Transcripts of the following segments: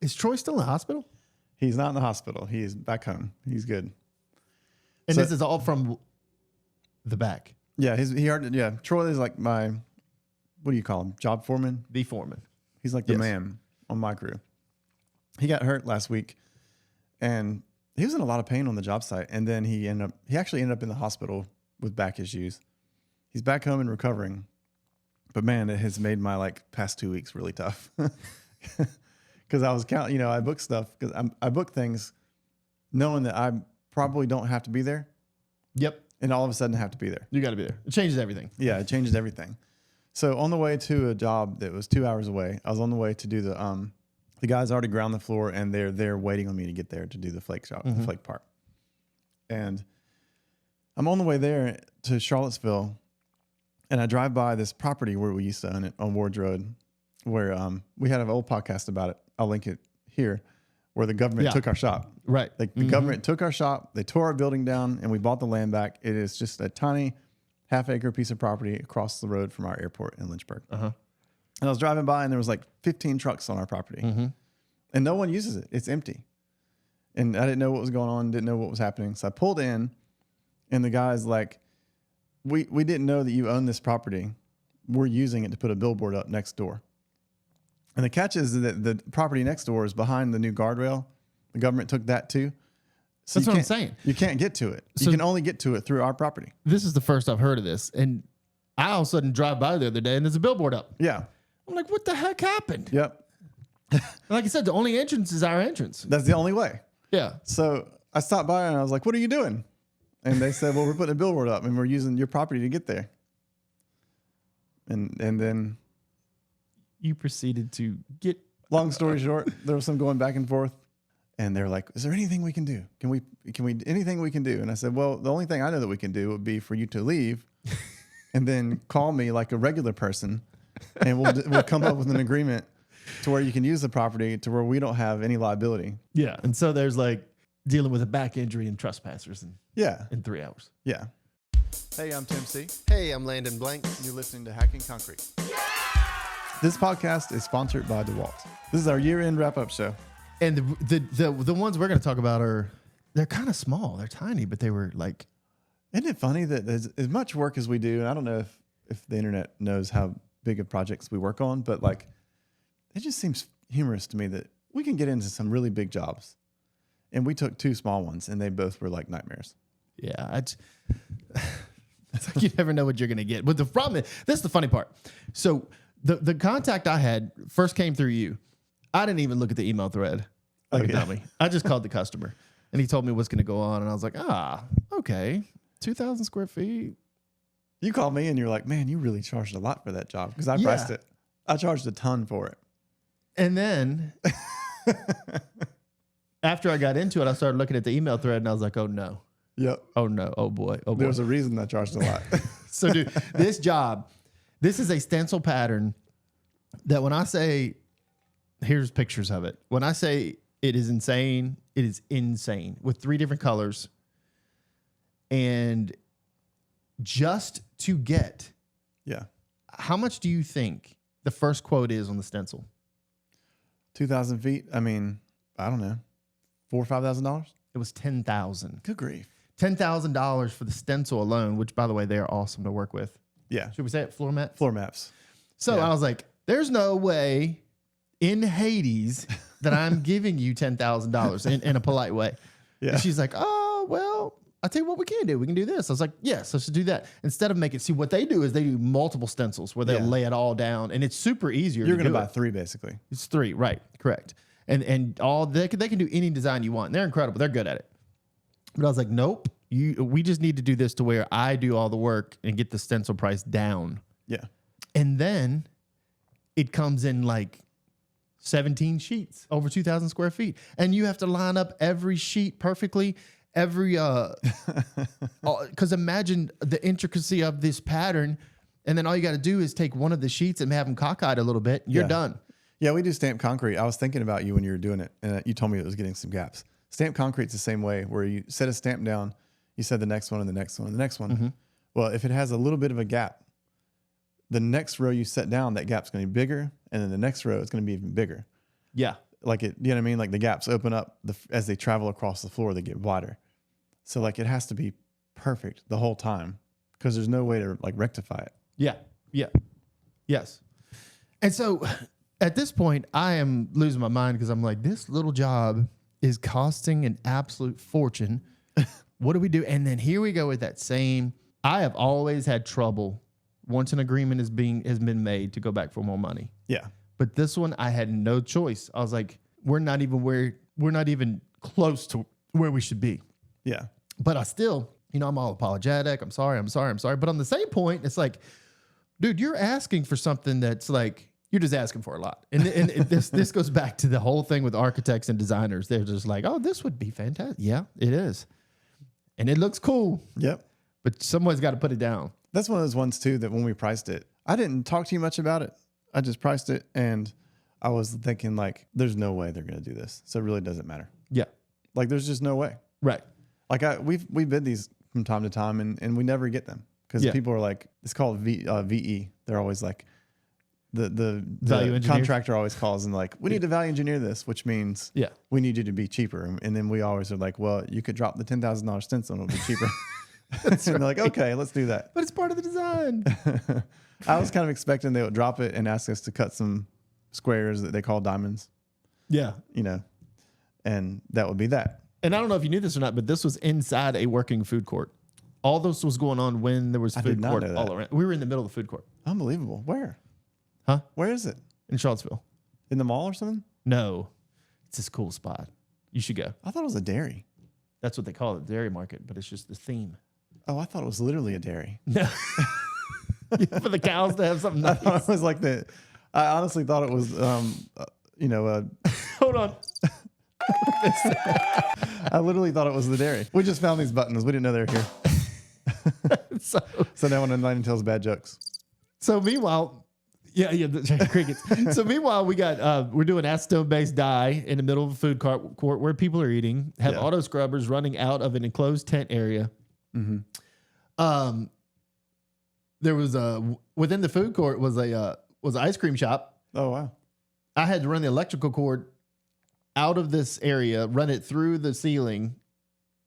Is Troy still in the hospital? He's not in the hospital. He's back home. He's good. And this is all from the back. Yeah, Troy is like my, what do you call him? Job foreman? The foreman. He's like the man on my crew. He got hurt last week, and he was in a lot of pain on the job site. And then he actually ended up in the hospital with back issues. He's back home and recovering. But man, it has made my past 2 weeks really tough. Because I was counting, I book stuff because I book things knowing that I probably don't have to be there. Yep. And all of a sudden have to be there. You got to be there. It changes everything. Yeah, it changes everything. So on the way to a job that was 2 hours away, I was on the way to do the guys already ground the floor and they're there waiting on me to get there to do the flake job, the flake part. And I'm on the way there to Charlottesville, and I drive by this property where we used to own it on Ward's Road, where we had an old podcast about it. I'll link it here, where the government took our shop. Right. The government took our shop, they tore our building down, and we bought the land back. It is just a tiny half-acre piece of property across the road from our airport in Lynchburg. And I was driving by, and there was 15 trucks on our property. And no one uses it. It's empty. And I didn't know what was going on, didn't know what was happening. So I pulled in, and the guy's like, we didn't know that you own this property. We're using it to put a billboard up next door. And the catch is that the property next door is behind the new guardrail. The government took that too. So that's what I'm saying. You can't get to it. So you can only get to it through our property. This is the first I've heard of this. And I all of a sudden drive by the other day and there's a billboard up. Yeah. I'm like, what the heck happened? Yep. Like I said, the only entrance is our entrance. That's the only way. Yeah. So I stopped by and I was like, what are you doing? And they said, well, we're putting a billboard up and we're using your property to get there. And then you proceeded to get... Long story short, there was some going back and forth. And they're like, is there anything we can do? Can we anything we can do? And I said, well, the only thing I know that we can do would be for you to leave and then call me like a regular person. And we'll come up with an agreement to where you can use the property to where we don't have any liability. Yeah. And so there's dealing with a back injury and trespassers in 3 hours. Yeah. Hey, I'm Tim C. Hey, I'm Landon Blank. You're listening to Hacking Concrete. Yeah! This podcast is sponsored by DeWalt. This is our year-end wrap-up show. And the ones we're going to talk about they're kind of small. They're tiny, but they were Isn't it funny that as much work as we do, and I don't know if the internet knows how big of projects we work on, but it just seems humorous to me that we can get into some really big jobs. And we took 2 small ones and they both were like nightmares. Yeah. It's you never know what you're going to get. But the problem is, this is the funny part. So the contact I had first came through you. I didn't even look at the email thread like a dummy. I just called the customer and he told me what's going to go on. And I was like, okay. 2,000 square feet. You called me and you're like, man, you really charged a lot for that job. Because I priced it. I charged a ton for it. And then after I got into it, I started looking at the email thread and I was like, oh no. Yep. Oh no. Oh boy. Oh boy. There was a reason I charged a lot. So dude, this is a stencil pattern that when I say, here's pictures of it. When I say it is insane with 3 different colors. And just to get, how much do you think the first quote is on the stencil? 2,000 feet. I mean, I don't know, $4,000 or $5,000. It was $10,000. Good grief. $10,000 for the stencil alone, which by the way, they are awesome to work with. Yeah. Should we say it? Floor mats? Floor maps. So I was like, there's no way in Hades that I'm giving you $10,000 in a polite way. Yeah. And she's like, oh, well, I'll tell you what we can do. We can do this. I was like, yes, let's do that. Instead of see what they do is they do multiple stencils where they lay it all down and it's super easier. You're going to buy 3 basically. It's 3, right? Correct. And all they can do any design you want. They're incredible. They're good at it. But I was like, nope. We just need to do this to where I do all the work and get the stencil price down. Yeah. And then it comes in 17 sheets over 2,000 square feet. And you have to line up every sheet perfectly. Because imagine the intricacy of this pattern. And then all you got to do is take one of the sheets and have them cockeyed a little bit. You're done. Yeah, we do stamped concrete. I was thinking about you when you were doing it. And you told me it was getting some gaps. Stamped concrete's the same way where you set a stamp down. You said the next one and the next one and the next one. Mm-hmm. Well, if it has a little bit of a gap, the next row you set down, that gap's going to be bigger. And then the next row is going to be even bigger. Yeah. Like it, you know what I mean? Like the gaps open up as they travel across the floor, they get wider. So like it has to be perfect the whole time because there's no way to like rectify it. Yeah. Yeah. Yes. And so at this point, I am losing my mind because I'm like, this little job is costing an absolute fortune. What do we do? And then here we go with that same. I have always had trouble once an agreement has been made to go back for more money. Yeah. But this one, I had no choice. I was like, we're not even close to where we should be. Yeah. But I still, I'm all apologetic. I'm sorry. But on the same point, it's like, dude, you're asking for something that's like, you're just asking for a lot. And this goes back to the whole thing with architects and designers. They're just like, oh, this would be fantastic. Yeah, it is. And it looks cool. Yep. But someone's got to put it down. That's one of those ones too, that when we priced it, I didn't talk to you much about it. I just priced it and I was thinking like, there's no way they're going to do this. So it really doesn't matter. Yeah. Like there's just no way. Right. Like we bid these from time to time and we never get them because people are like, it's called VE. They're always like, the value contractor always calls and like, we need to value engineer this, which means we need you to be cheaper. And then we always are like, well, you could drop the $10,000 stencil and it'll be cheaper. And they're like, okay, let's do that. But it's part of the design. I was kind of expecting they would drop it and ask us to cut some squares that they call diamonds. Yeah. And that would be that. And I don't know if you knew this or not, but this was inside a working food court. All this was going on when there was food court all around. We were in the middle of the food court. Unbelievable. Where? Huh? Where is it? In Charlottesville. In the mall or something? No. It's this cool spot. You should go. I thought it was a dairy. That's what they call it, dairy market, but it's just the theme. Oh, I thought it was literally a dairy. No. For the cows to have something nice. I thought it was like I honestly thought it was, Hold on. I literally thought it was the dairy. We just found these buttons. We didn't know they were here. So now when Enlighten tells bad jokes. So meanwhile, crickets. So meanwhile, we're doing acetone-based dye in the middle of a food court where people are eating. Have auto scrubbers running out of an enclosed tent area. Mm-hmm. There was within the food court was an ice cream shop. Oh wow! I had to run the electrical cord out of this area, run it through the ceiling,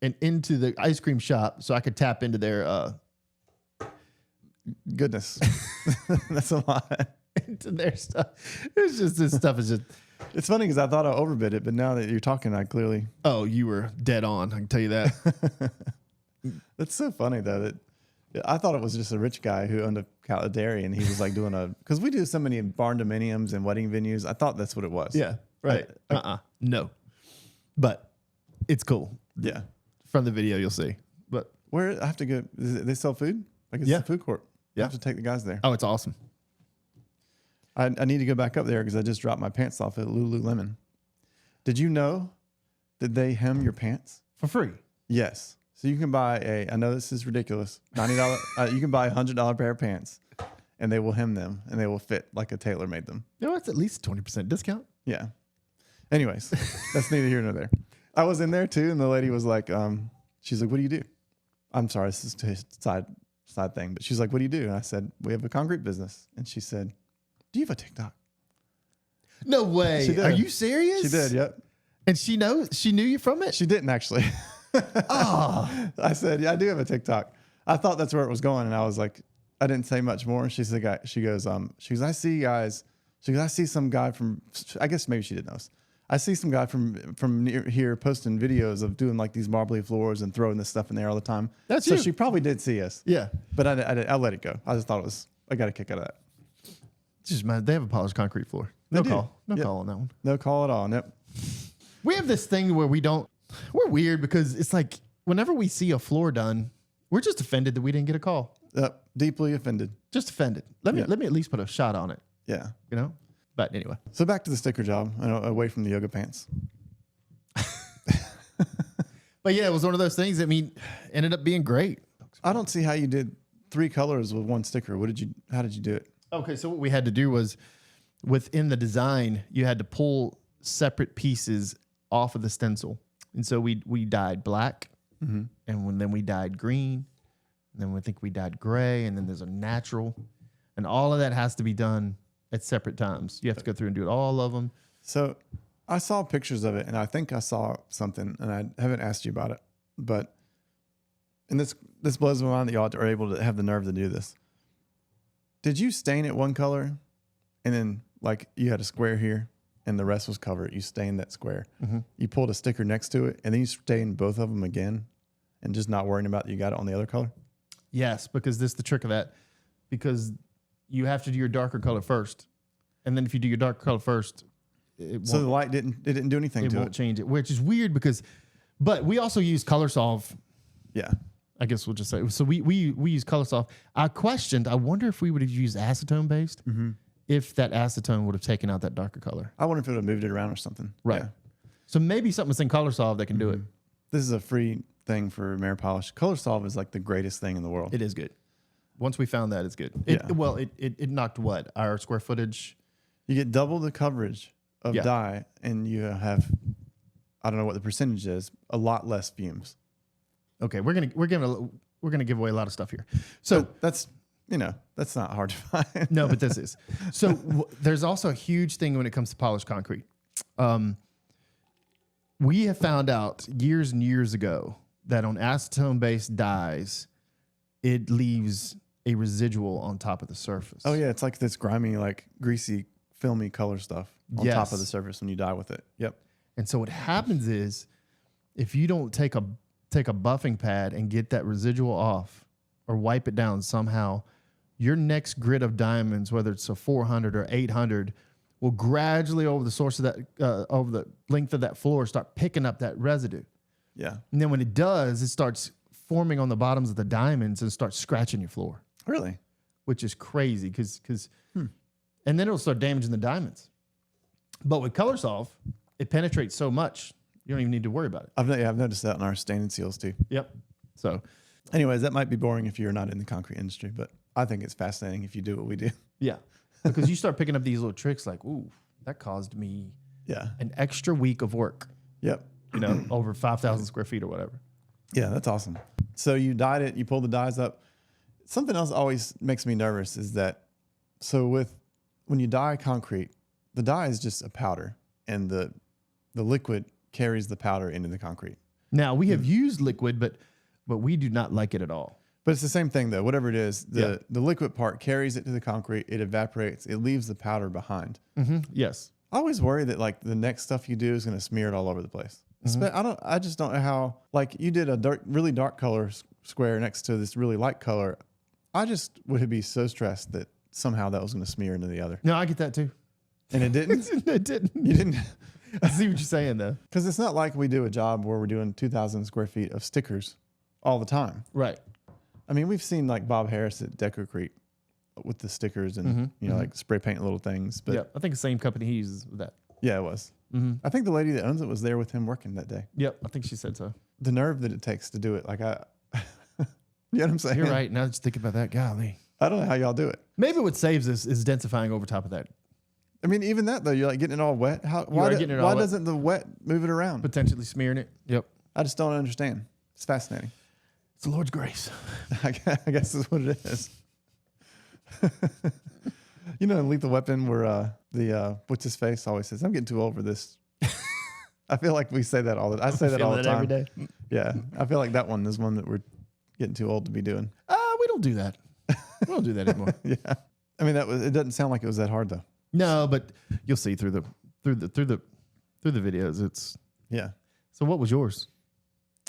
and into the ice cream shop so I could tap into their goodness. That's a lot. Into their stuff. It's just this stuff is just. It's funny because I thought I overbid it, but now that you're talking, I clearly. Oh, you were dead on. I can tell you that. That's so funny though. I thought it was just a rich guy who owned a dairy, and he was like doing because we do so many barn dominiums and wedding venues. I thought that's what it was. Yeah. Right. No. But it's cool. Yeah. From the video, you'll see. But where I have to go? They sell food? Like it's a food court. Yeah. I have to take the guys there. Oh, it's awesome. I need to go back up there because I just dropped my pants off at Lululemon. Did you know that they hem your pants? For free? Yes. So you can buy I know this is ridiculous, $90, you can buy a $100 pair of pants and they will hem them and they will fit like a tailor made them. It's at least 20% discount. Yeah. Anyways, that's neither here nor there. I was in there too. And the lady was like, she's like, what do you do? I'm sorry, this is a side thing, but she's like, what do you do? And I said, we have a concrete business. And she said, do you have a TikTok? No way. She did. Are you serious? She did. Yep. And she knew you from it? She didn't actually. Oh. I said, yeah, I do have a TikTok. I thought that's where it was going. And I was like, I didn't say much more. She goes, I see guys. She goes, I see some guy from, I guess maybe she didn't know us. I see some guy from near here posting videos of doing like these marbly floors and throwing this stuff in there all the time. That's so you. She probably did see us. Yeah. But I let it go. I just thought I got a kick out of that. Just they have a polished concrete floor. No call. No call on that one. No call at all. Nope. We have this thing where we're weird because it's like whenever we see a floor done, we're just offended that we didn't get a call. Deeply offended. Just offended. Let me at least put a shot on it. Yeah. But anyway. So back to the sticker job, away from the yoga pants. But yeah, it was one of those things that ended up being great. I don't see how you did 3 colors with one sticker. How did you do it? Okay, so what we had to do was within the design, you had to pull separate pieces off of the stencil. And so we dyed black, and then we dyed green, and then we dyed gray, and then there's a natural, and all of that has to be done at separate times. You have to go through and do all of them. So I saw pictures of it, and I think I saw something, and I haven't asked you about it. But, and this blows my mind that y'all are able to have the nerve to do this. Did you stain it one color, and then like you had a square here, and the rest was covered? You stained that square. Mm-hmm. You pulled a sticker next to it, and then you stained both of them again, and just not worrying about that you got it on the other color? Yes, because this is the trick of that. Because you have to do your darker color first. And then if you do your darker color first, so the light didn't do anything to it. It won't change it, which is weird but we also use ColorSolve. Yeah. I guess we'll just say. So we use ColorSolve. I wonder if we would have used acetone based, if that acetone would have taken out that darker color. I wonder if it would have moved it around or something. Right. Yeah. So maybe something's in ColorSolve that can do it. This is a free thing for mirror polish. ColorSolve is like the greatest thing in the world. It is good. Once we found that, it's good. Yeah. It knocked what? Our square footage? You get double the coverage of dye, and you have, I don't know what the percentage is, a lot less fumes. Okay, we're gonna give away a lot of stuff here. So but that's not hard to find. No, but this is. So there's also a huge thing when it comes to polished concrete. We have found out years and years ago that on acetone-based dyes, it leaves a residual on top of the surface. Oh yeah, it's like this grimy, like greasy, filmy color stuff on top of the surface when you dye with it. Yep. And so what happens is, if you don't take a buffing pad and get that residual off or wipe it down somehow, your next grid of diamonds, whether it's a 400 or 800, will gradually over the source of that, over the length of that floor, start picking up that residue. Yeah. And then when it does, it starts forming on the bottoms of the diamonds and starts scratching your floor. Really? Which is crazy and then it'll start damaging the diamonds. But with ColorSolve, it penetrates so much, you don't even need to worry about it. I've noticed that in our stain and seals too. Yep. So anyways, that might be boring if you're not in the concrete industry, but I think it's fascinating if you do what we do. Yeah. Because you start picking up these little tricks like, ooh, that caused me an extra week of work. Yep. Over 5,000 square feet or whatever. Yeah, that's awesome. So you dyed it, you pulled the dyes up. Something else always makes me nervous is that, when you dye concrete, the dye is just a powder, and the liquid carries the powder into the concrete. Now, we have used liquid, but we do not like it at all. But it's the same thing, though. Whatever it is, the liquid part carries it to the concrete. It evaporates. It leaves the powder behind. Mm-hmm. Yes. I always worry that like the next stuff you do is going to smear it all over the place. Mm-hmm. I just don't know how. Like you did a really dark color square next to this really light color. I just would be so stressed that somehow that was going to smear into the other. No, I get that too. And it didn't? It didn't. You didn't? I see what you're saying, though. Because it's not like we do a job where we're doing 2,000 square feet of stickers all the time. Right. I mean, we've seen like Bob Harris at Decorative with the stickers and, like spray paint little things. But yeah, I think the same company he uses with that. Yeah, it was. Mm-hmm. I think the lady that owns it was there with him working that day. Yep, I think she said so. The nerve that it takes to do it. Like, you know what I'm saying? You're right. Now that you think about that, golly. I don't know how y'all do it. Maybe what saves us is densifying over top of that. I mean, even that though, you're like getting it all wet. Why doesn't the wet move it around? Potentially smearing it. Yep. I just don't understand. It's fascinating. It's the Lord's grace. I guess that's what it is. In Lethal Weapon where what's his face always says, "I'm getting too old for this." I feel like we say that all the time. I say that all the time. Every day. Yeah. I feel like that one is one that we're getting too old to be doing. We don't do that. We don't do that anymore. Yeah. I mean, it doesn't sound like it was that hard though. No, but you'll see through the videos. It's So what was yours?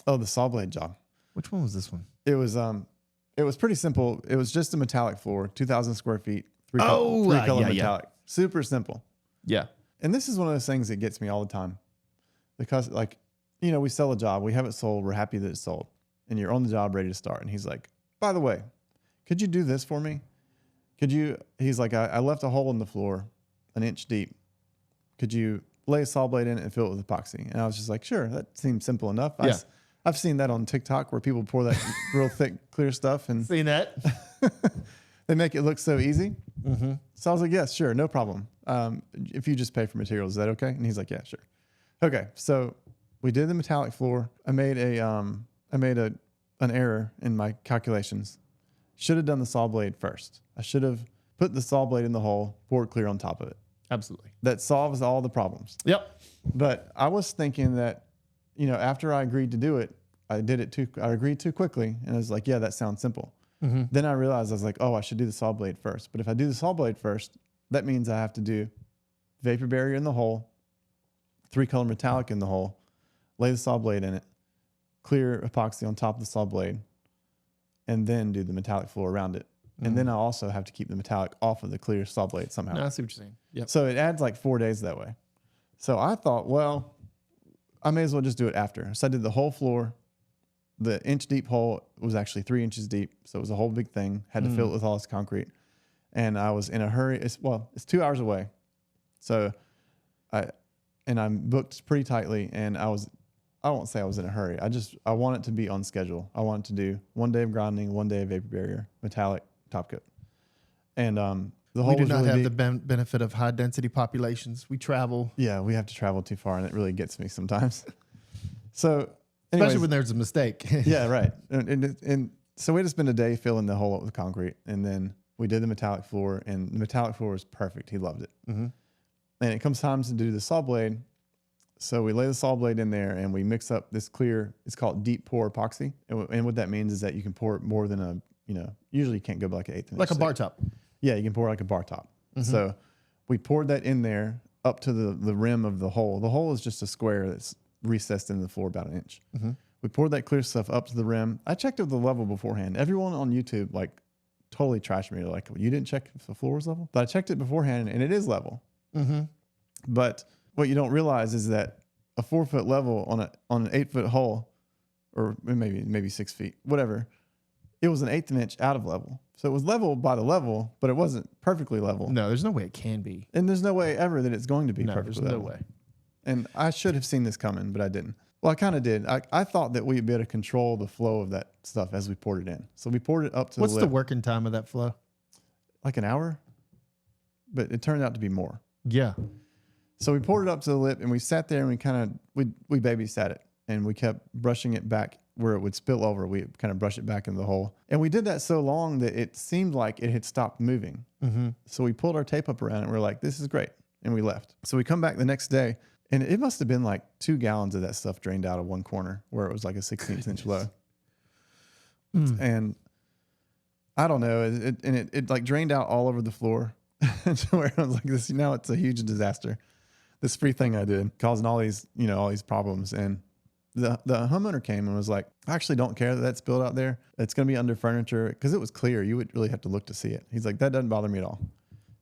Oh, the saw blade job. Which one was this one? It was pretty simple. It was just a metallic floor, 2,000 square feet, three color metallic. Yeah. Super simple. Yeah. And this is one of those things that gets me all the time. Because we sell a job, we have it sold, we're happy that it's sold. And you're on the job ready to start. And he's like, by the way, could you do this for me? He's like, I left a hole in the floor 1 inch deep. Could you lay a saw blade in it and fill it with epoxy? And I was just like, sure, that seems simple enough. Yeah. I've seen that on TikTok where people pour that real thick, clear stuff. And seen that. They make it look so easy. Mm-hmm. So I was like, yes, sure, no problem. If you just pay for materials, is that okay? And he's like, yeah, sure. Okay, so we did the metallic floor. I made an error in my calculations. Should have done the saw blade first. I should have put the saw blade in the hole, poured clear on top of it. Absolutely. that solves all the problems. Yep. But I was thinking that, after I agreed to do it, I agreed too quickly. And I was like, yeah, that sounds simple. Mm-hmm. Then I realized I was like, oh, I should do the saw blade first. But if I do the saw blade first, that means I have to do vapor barrier in the hole, 3-color metallic in the hole, lay the saw blade in it, clear epoxy on top of the saw blade, and then do the metallic floor around it. And then I also have to keep the metallic off of the clear saw blade somehow. No, I see what you're saying. Yep. So it adds like 4 days that way. So I thought, well, I may as well just do it after. So I did the whole floor. The inch deep hole was actually 3 inches deep. So it was a whole big thing. Had to fill it with all this concrete. And I was in a hurry. It's 2 hours away. So I'm booked pretty tightly. And I won't say I was in a hurry. I want it to be on schedule. I want it to do 1 day of grinding, 1 day of vapor barrier, metallic, top coat. And the hole We do was not really have deep. the benefit of high density populations. We travel, Yeah, we have to travel too far, and it really gets me sometimes. So, especially anyways, when there's a mistake. yeah, right. And so we had to spend a day filling the hole up with concrete, and then we did the metallic floor, and the metallic floor was perfect. He loved it. Mm-hmm. And it comes time to do the saw blade. So we lay the saw blade in there, and we mix up this clear. It's called deep pour epoxy, and what that means is that you can pour it more than usually you can't go by like an eighth. Like a bar top. Yeah, you can pour like a bar top. So we poured that in there up to the rim of the hole. The hole is just a square that's recessed into the floor about an inch. We poured that clear stuff up to the rim. I checked it with the level beforehand. Everyone on YouTube totally trashed me. They're like, you didn't check if the floor was level? But I checked it beforehand, and it is level. But what you don't realize is that a 4 foot level on an 8 foot hole, or maybe 6 feet, whatever, it was an eighth of an inch out of level. So it was level by the level, but it wasn't perfectly level. No, there's no way it can be. And there's no way ever that it's going to be No, perfectly there's no level. way. And I should have seen this coming, but I didn't. Well, I kind of did. I thought that we'd be able to control the flow of that stuff as we poured it in. So we poured it up to What's the the lip. working time of that flow? Like an hour, but it turned out to be more. Yeah. So we poured it up to the lip, and we sat there, and we babysat it, and we kept brushing it back where it would spill over. We kind of brush it back in the hole, and we did that so long that it seemed like it had stopped moving. So we pulled our tape up around it, and we're like, "This is great," and we left. So we come back the next day, and it must have been like 2 gallons of that stuff drained out of one corner where it was like a 16th inch low, and I don't know, it like drained out all over the floor, to where I was like, "This now it's a huge disaster." This free thing I did causing all these problems. And the homeowner came and was like, I actually don't care that spilled out there. It's going to be under furniture, because it was clear. You would really have to look to see it. He's like, that doesn't bother me at all.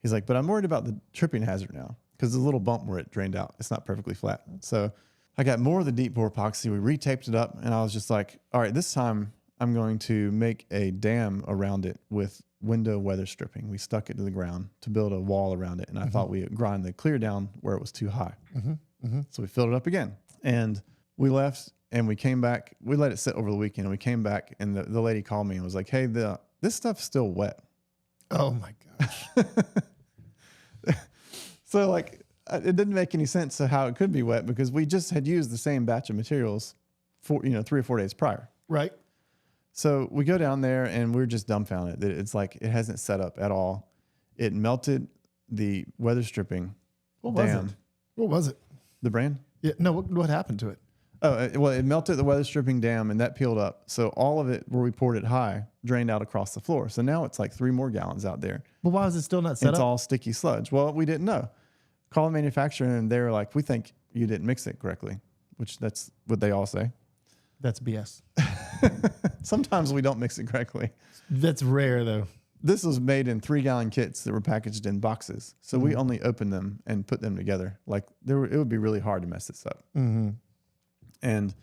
He's like, but I'm worried about the tripping hazard now, because there's a little bump where it drained out. It's not perfectly flat. So I got more of the deep bore epoxy. We retaped it up, and I was just like, all right, this time I'm going to make a dam around it with window weather stripping. We stuck it to the ground to build a wall around it. And I thought we would grind the clear down where it was too high. So we filled it up again, and we left, and we came back. We let it sit over the weekend, and we came back, and the lady called me and was like, hey, this stuff's still wet. Oh my gosh. So it didn't make any sense to how it could be wet, because we just had used the same batch of materials for 3 or 4 days prior. Right. So we go down there, and we're just dumbfounded that it's like it hasn't set up at all. It melted the weather stripping. What was dam. it? What was it? The brand? Yeah. No. What happened to it? Oh, it melted the weather stripping dam, and that peeled up. So all of it, where we poured it high, drained out across the floor. So now it's like 3 more gallons out there. But why is it still not set It's up? all sticky sludge. Well, we didn't know. Called the manufacturer, and they were like, we think you didn't mix it correctly, which that's what they all say. That's BS. Sometimes we don't mix it correctly. That's rare though. This was made in 3-gallon kits that were packaged in boxes. So we only opened them and put them together. It would be really hard to mess this up. And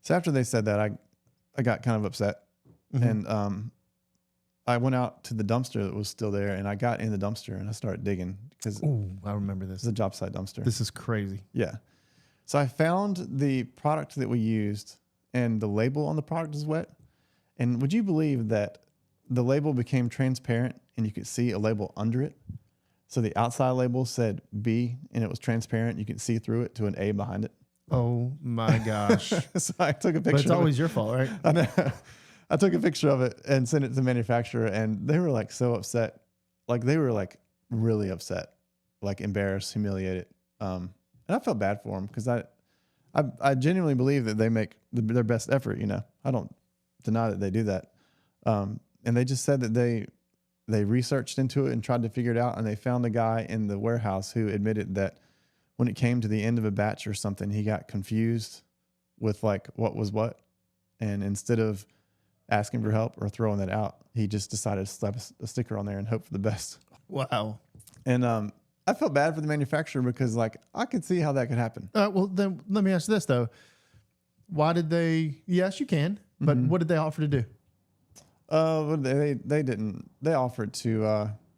so after they said that, I got kind of upset. And I went out to the dumpster that was still there, and I got in the dumpster, and I started digging, because I remember this. it's a job site dumpster. This is crazy. Yeah. So I found the product that we used, and the label on the product is wet. And would you believe that the label became transparent, and you could see a label under it? So the outside label said B, and it was transparent. You could see through it to an A behind it. Oh my gosh. So I took a picture. But it's of always it. your fault, right? I know. I took a picture of it and sent it to the manufacturer, and they were like so upset. Like they were like really upset. like embarrassed, humiliated. And I felt bad for them because I genuinely believe that they make their best effort. I don't deny that they do that. And they just said that they researched into it and tried to figure it out, and they found a guy in the warehouse who admitted that when it came to the end of a batch or something, he got confused with like what was what, and instead of asking for help or throwing that out, he just decided to slap a sticker on there and hope for the best. Wow. And I felt bad for the manufacturer because like I could see how that could happen. Well, then let me ask you this though: why did they? Yes, you can. But what did they offer to do? They didn't. They offered to.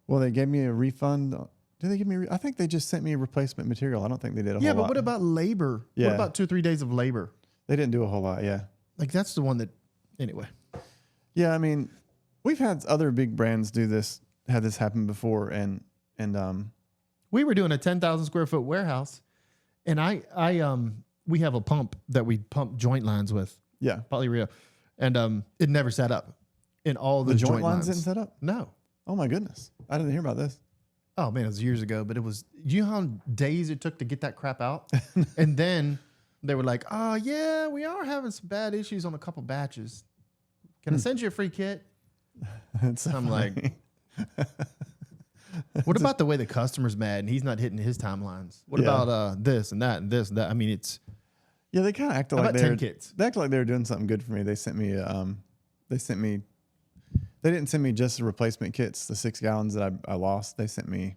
Well, they gave me a refund. Did they give me? I think they just sent me replacement material. I don't think they did a whole lot. Yeah, but what about labor? Yeah. What about 2 or 3 days of labor? They didn't do a whole lot. Yeah. Like that's the one that. Anyway. Yeah, I mean, we've had other big brands do this, had this happen before, and we were doing a 10,000 square foot warehouse, and we have a pump that we pump joint lines with. Yeah, polyurea, and it never set up. In all the joint lines didn't set up. No. Oh my goodness, I didn't hear about this. Oh man, it was years ago, but it was. You know how days it took to get that crap out, and then they were like, "Oh yeah, we are having some bad issues on a couple batches. Can I send you a free kit?" I'm like, what about the way the customer's mad and he's not hitting his timelines? What about this and that and this and that? I mean, it's they kind of acted how like about 10 kits. They acted like they were doing something good for me. They didn't send me just the replacement kits, the 6 gallons that I lost. They sent me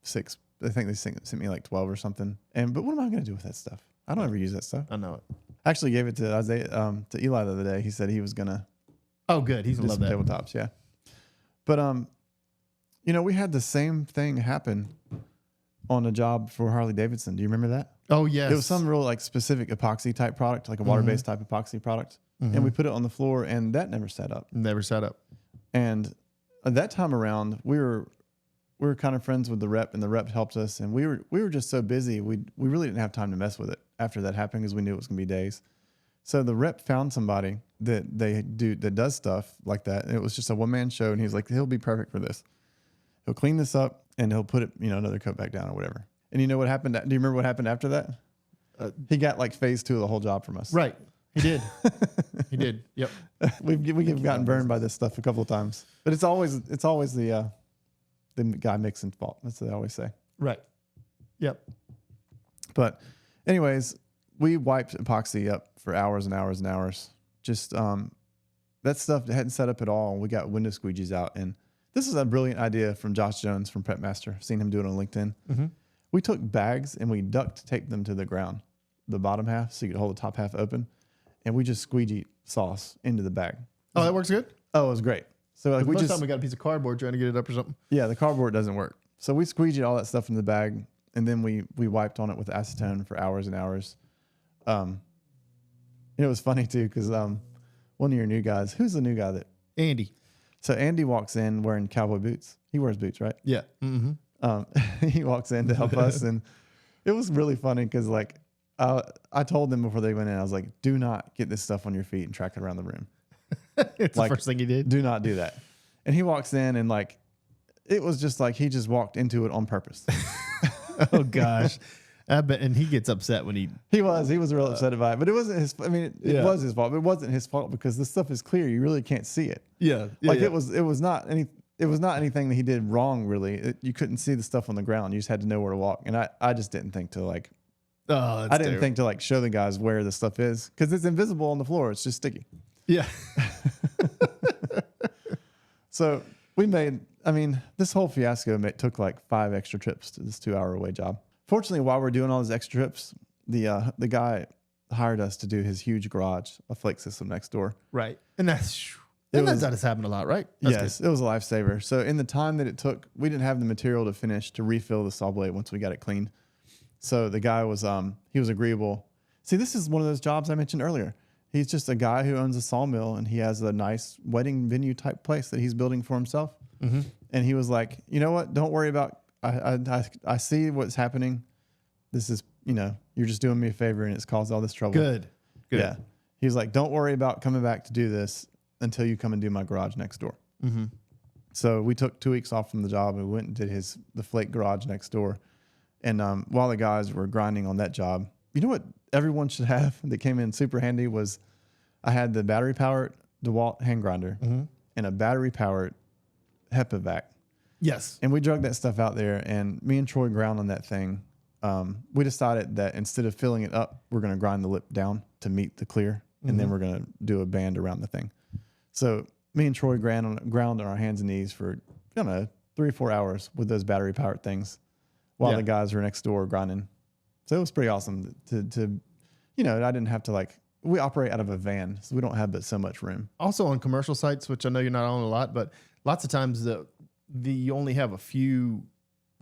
6. I think they sent me like 12 or something. But what am I going to do with that stuff? I don't ever use that stuff. I know it. I actually gave it to Isaiah, to Eli the other day. He said he was gonna. Oh, good. He's gonna love that. Tabletops, yeah. But we had the same thing happen on a job for Harley Davidson. Do you remember that? Oh yes. It was some real like specific epoxy type product, like a water-based type epoxy product, and we put it on the floor, and that never set up. Never set up. And at that time around, we were kind of friends with the rep, and the rep helped us, and we were just so busy, we really didn't have time to mess with it after that happened because we knew it was gonna be days. So the rep found somebody that does stuff like that, and it was just a one-man show, and he was like, he'll be perfect for this. He'll clean this up and he'll put it, another coat back down or whatever. And you know what happened? Do you remember what happened after that? He got like phase 2 of the whole job from us. Right. He did. He did. Yep. We've gotten burned by this stuff a couple of times, but it's always the guy mixing fault. That's what they always say. Right. Yep. But anyways, we wiped epoxy up for hours and hours and hours. Just that stuff hadn't set up at all. We got window squeegees out, and this is a brilliant idea from Josh Jones from Prep Master. Seen him do it on LinkedIn. Mm-hmm. We took bags and we duct taped them to the ground, the bottom half, so you could hold the top half open, and we just squeegee sauce into the bag. Oh, that works good. Oh, it was great. So like most time we got a piece of cardboard trying to get it up or something. Yeah, the cardboard doesn't work. So we squeegeed all that stuff in the bag, and then we wiped on it with acetone for hours and hours. It was funny too because one of your new guys, who's the new guy that Andy? So Andy walks in wearing cowboy boots. He wears boots, right? Yeah. Mm-hmm. He walks in to help us, and it was really funny because like I told them before they went in, I was like, "Do not get this stuff on your feet and track it around the room." It's like, the first thing he did. Do not do that. And he walks in, and like it was just like he just walked into it on purpose. Oh gosh. I bet, and he gets upset when he was real upset about it, but it wasn't his. I mean, it was his fault, but it wasn't his fault because this stuff is clear. You really can't see it. Yeah, it was not anything that he did wrong. Really, you couldn't see the stuff on the ground. You just had to know where to walk. And I just didn't think to like. Oh, I didn't think to like show the guys where the stuff is because it's invisible on the floor. It's just sticky. Yeah. So we made. I mean, this whole fiasco took like 5 extra trips to this 2-hour away job. Fortunately, while we're doing all these extra trips, the guy hired us to do his huge garage, a flake system next door. Right. And that does happen a lot, right? Yes, it was a lifesaver. So in the time that it took, we didn't have the material to finish to refill the saw blade once we got it cleaned. So the guy was he was agreeable. See, this is one of those jobs I mentioned earlier. He's just a guy who owns a sawmill, and he has a nice wedding venue type place that he's building for himself. Mm-hmm. And he was like, you know what? Don't worry about. I see what's happening. This is, you're just doing me a favor, and it's caused all this trouble. Good. Yeah. He was like, don't worry about coming back to do this until you come and do my garage next door. Mm-hmm. So we took 2 weeks off from the job and we went and did the flake garage next door. And while the guys were grinding on that job, you know what everyone should have that came in super handy was I had the battery powered DeWalt hand grinder and a battery powered HEPA vac. Yes. And we drug that stuff out there, and me and Troy ground on that thing. We decided that instead of filling it up, we're going to grind the lip down to meet the clear, and then we're going to do a band around the thing. So me and Troy ground on our hands and knees for, 3 or 4 hours with those battery powered things while the guys were next door grinding. So it was pretty awesome to I didn't have to we operate out of a van, so we don't have but so much room. Also on commercial sites, which I know you're not on a lot, but lots of times you only have a few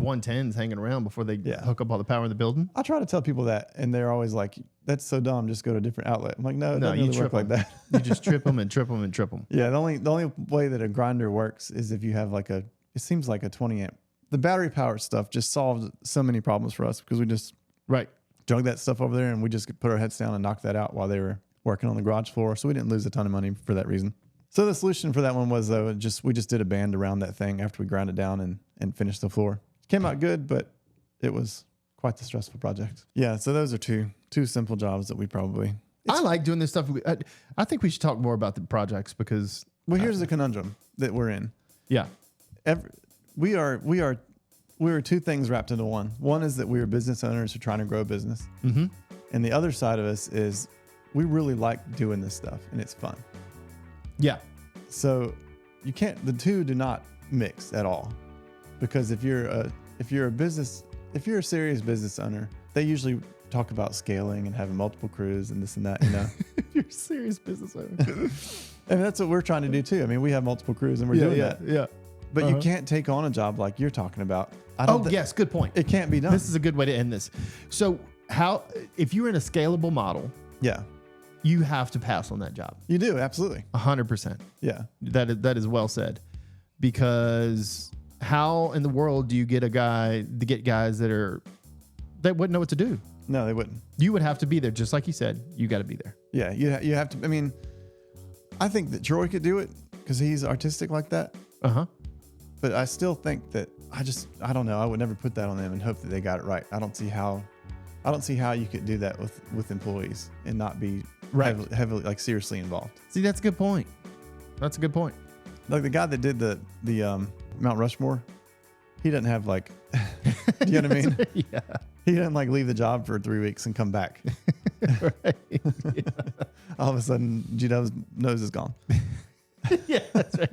110s hanging around before they hook up all the power in the building. I try to tell people that, and they're always like, "That's so dumb. Just go to a different outlet." I'm like, "No, it doesn't really work like that." You just trip them and trip them and trip them. Yeah, the only way that a grinder works is if you have it seems like a 20 amp. The battery powered stuff just solved so many problems for us because we just drug that stuff over there and we just put our heads down and knocked that out while they were working on the garage floor. So we didn't lose a ton of money for that reason. So the solution for that one was though, we just did a band around that thing after we ground it down and finished the floor. Came out good, but it was quite the stressful project. Yeah, so those are two simple jobs that we probably... I like doing this stuff. I think we should talk more about the projects because... Well, here's the conundrum that we're in. Yeah. We are two things wrapped into one. One is that we are business owners who are trying to grow a business. Mm-hmm. And the other side of us is we really like doing this stuff and it's fun. Yeah. So the two do not mix at all. Because if you're a serious business owner, they usually talk about scaling and having multiple crews and this and that, If you're a serious business owner. And that's what we're trying to do too. I mean, we have multiple crews and we're doing that. Yeah. But you can't take on a job like you're talking about. Yes, good point. It can't be done. This is a good way to end this. So if you're in a scalable model, you have to pass on that job. You do, absolutely. 100%. Yeah. That is well said. Because how in the world do you get guys that wouldn't know what to do? No, they wouldn't. You would have to be there, just like you said. You got to be there. Yeah, you have to. I mean, I think that Troy could do it because he's artistic like that. But I still think that I don't know. I would never put that on them and hope that they got it right. I don't see how you could do that with employees and not be heavily seriously involved. See, that's a good point. Like the guy that did the Mount Rushmore, he doesn't have do you know what I mean? Yeah. He doesn't leave the job for 3 weeks and come back. Right. Yeah. All of a sudden, G-Dub's nose is gone. Yeah, that's right.